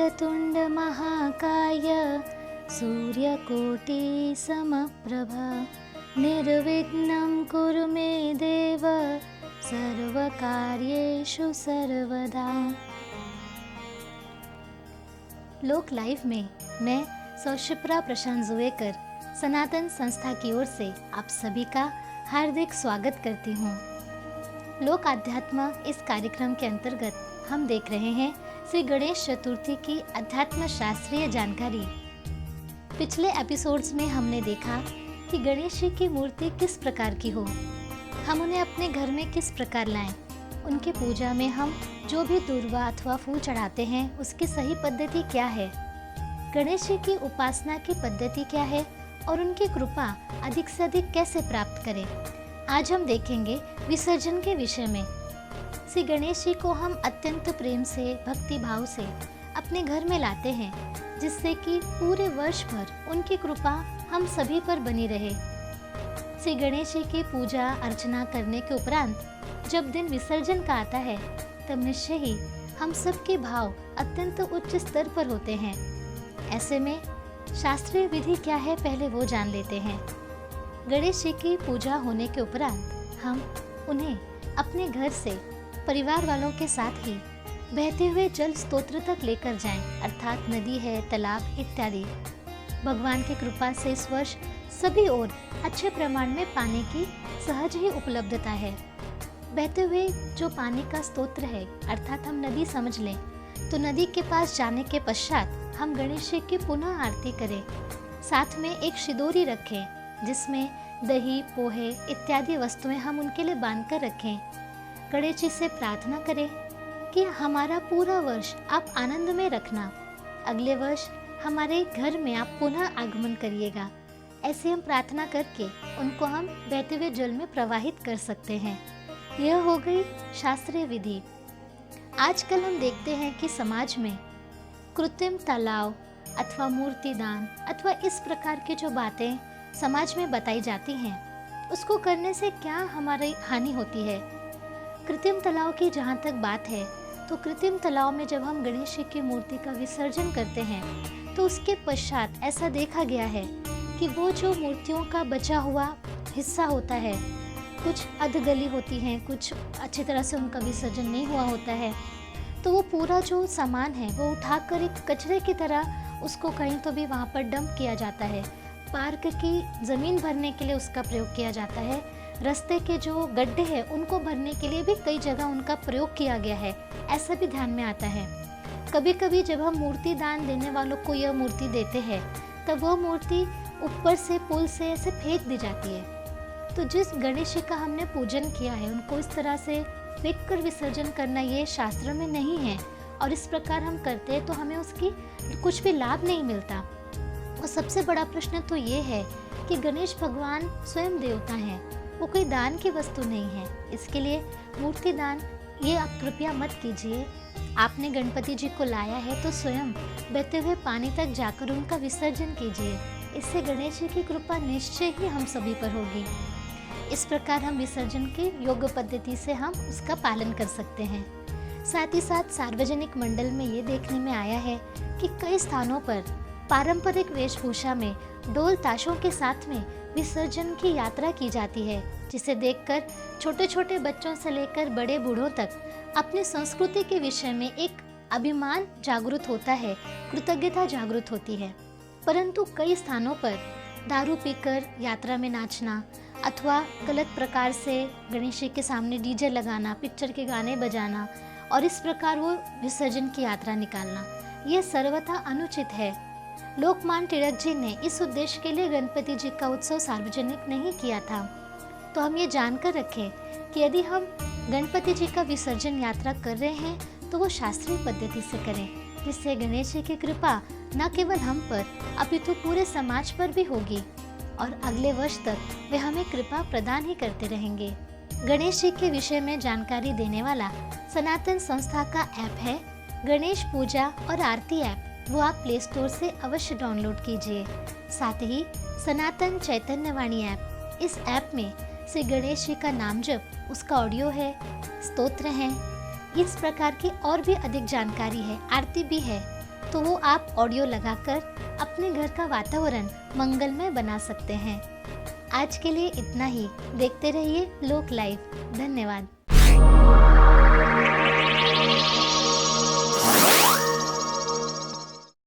वक्रतुण्ड महाकाय सूर्यकोटि समप्रभा निर्विघ्नं कुरु मे देव सर्वकार्येषु सर्वदा। लोक लाइव में मैं सौशिप्रा प्रशांत जुएकर सनातन संस्था की ओर से आप सभी का हार्दिक स्वागत करती हूँ। लोक अध्यात्म इस कार्यक्रम के अंतर्गत हम देख रहे हैं श्री गणेश चतुर्थी की अध्यात्म शास्त्रीय जानकारी। पिछले एपिसोड्स में हमने देखा कि गणेश जी की मूर्ति किस प्रकार की हो, हम उन्हें अपने घर में किस प्रकार लाएं, उनकी पूजा में हम जो भी दूर्वा अथवा फूल चढ़ाते हैं उसकी सही पद्धति क्या है, गणेश जी की उपासना की पद्धति क्या है और उनकी कृपा अधिक से अधिक कैसे प्राप्त करें। आज हम देखेंगे विसर्जन के विषय में। श्री गणेश जी को हम अत्यंत प्रेम से, भक्ति भाव से अपने घर में लाते हैं, जिससे कि पूरे वर्ष भर उनकी कृपा हम सभी पर बनी रहे। श्री गणेश जी की पूजा अर्चना करने के उपरांत जब दिन विसर्जन का आता है तब निश्चय ही हम सबके भाव अत्यंत उच्च स्तर पर होते हैं। ऐसे में शास्त्रीय विधि क्या है पहले वो जान लेते हैं। गणेश जी की पूजा होने के उपरांत हम उन्हें अपने घर से परिवार वालों के साथ ही बहते हुए जल स्तोत्र तक लेकर जाएं, अर्थात नदी है, तालाब इत्यादि। भगवान की कृपा से इस वर्ष सभी ओर अच्छे प्रमाण में पानी की सहज ही उपलब्धता है। बहते हुए जो पानी का स्तोत्र है, अर्थात हम नदी समझ लें, तो नदी के पास जाने के पश्चात हम गणेश जी की पुनः आरती करें। साथ में एक शिदोरी रखें जिसमें दही, पोहे इत्यादि वस्तुएं हम उनके लिए बांध कर रखें। गणेश जी से प्रार्थना करें कि हमारा पूरा वर्ष आप आनंद में रखना, अगले वर्ष हमारे घर में आप पुनः आगमन करिएगा। ऐसे हम प्रार्थना करके उनको हम बहते हुए जल में प्रवाहित कर सकते हैं। यह हो गई शास्त्रीय विधि। आजकल हम देखते हैं कि समाज में कृत्रिम तालाब अथवा मूर्ति दान अथवा इस प्रकार की जो बातें समाज में बताई जाती हैं, उसको करने से क्या हमारी हानि होती है। कृत्रिम तालाब की जहाँ तक बात है, तो कृत्रिम तालाब में जब हम गणेश जी की मूर्ति का विसर्जन करते हैं तो उसके पश्चात ऐसा देखा गया है कि वो जो मूर्तियों का बचा हुआ हिस्सा होता है, कुछ अधगली होती हैं, कुछ अच्छी तरह से उनका विसर्जन नहीं हुआ होता है, तो वो पूरा जो सामान है वो उठाकर एक कचरे की तरह उसको कहीं तो भी वहाँ पर डंप किया जाता है। पार्क की ज़मीन भरने के लिए उसका प्रयोग किया जाता है। रास्ते के जो गड्ढे हैं उनको भरने के लिए भी कई जगह उनका प्रयोग किया गया है, ऐसा भी ध्यान में आता है। कभी कभी जब हम मूर्ति दान देने वालों को यह मूर्ति देते हैं तब वह मूर्ति ऊपर से पुल से ऐसे फेंक दी जाती है। तो जिस गणेश जी का हमने पूजन किया है उनको इस तरह से फेंक कर विसर्जन करना ये शास्त्र में नहीं है, और इस प्रकार हम करते हैं तो हमें उसकी कुछ भी लाभ नहीं मिलता। और सबसे बड़ा प्रश्न तो ये है कि गणेश भगवान स्वयं देवता हैं, वो कोई दान की वस्तु नहीं है। इसके लिए मूर्ति दान ये आप कृपया मत कीजिए। आपने गणपति जी को लाया है तो स्वयं बहते हुए पानी तक जाकर उनका विसर्जन कीजिए। इससे गणेश जी की कृपा निश्चय ही हम सभी पर होगी। इस प्रकार हम विसर्जन के योग्य पद्धति से हम उसका पालन कर सकते हैं। साथ ही साथ सार्वजनिक मंडल में ये देखने में आया है कि कई स्थानों पर पारंपरिक वेशभूषा में ढोल ताशों के साथ में विसर्जन की यात्रा की जाती है, जिसे देखकर छोटे छोटे बच्चों से लेकर बड़े बूढ़ों तक अपनी संस्कृति के विषय में एक अभिमान जागृत होता है, कृतज्ञता जागृत होती है। परंतु कई स्थानों पर दारू पीकर यात्रा में नाचना अथवा गलत प्रकार से गणेश जी के सामने डीजे लगाना, पिक्चर के गाने बजाना और इस प्रकार वो विसर्जन की यात्रा निकालना, ये सर्वथा अनुचित है। लोकमान्य तिलक जी ने इस उद्देश्य के लिए गणपति जी का उत्सव सार्वजनिक नहीं किया था। तो हम ये जानकर रखें कि यदि हम गणपति जी का विसर्जन यात्रा कर रहे हैं तो वो शास्त्रीय पद्धति से करें, जिससे गणेश जी की कृपा न केवल हम पर अपितु पूरे समाज पर भी होगी और अगले वर्ष तक वे हमें कृपा प्रदान ही करते रहेंगे। गणेश जी के विषय में जानकारी देने वाला सनातन संस्था का ऐप है गणेश पूजा और आरती ऐप, वो आप प्ले स्टोर से अवश्य डाउनलोड कीजिए। साथ ही सनातन चैतन्य वाणी ऐप, इस ऐप में श्री गणेश जी का नाम जप, उसका ऑडियो है, स्तोत्र हैं, इस प्रकार की और भी अधिक जानकारी है, आरती भी है। तो वो आप ऑडियो लगाकर अपने घर का वातावरण मंगलमय बना सकते हैं। आज के लिए इतना ही। देखते रहिए लोक लाइव। धन्यवाद।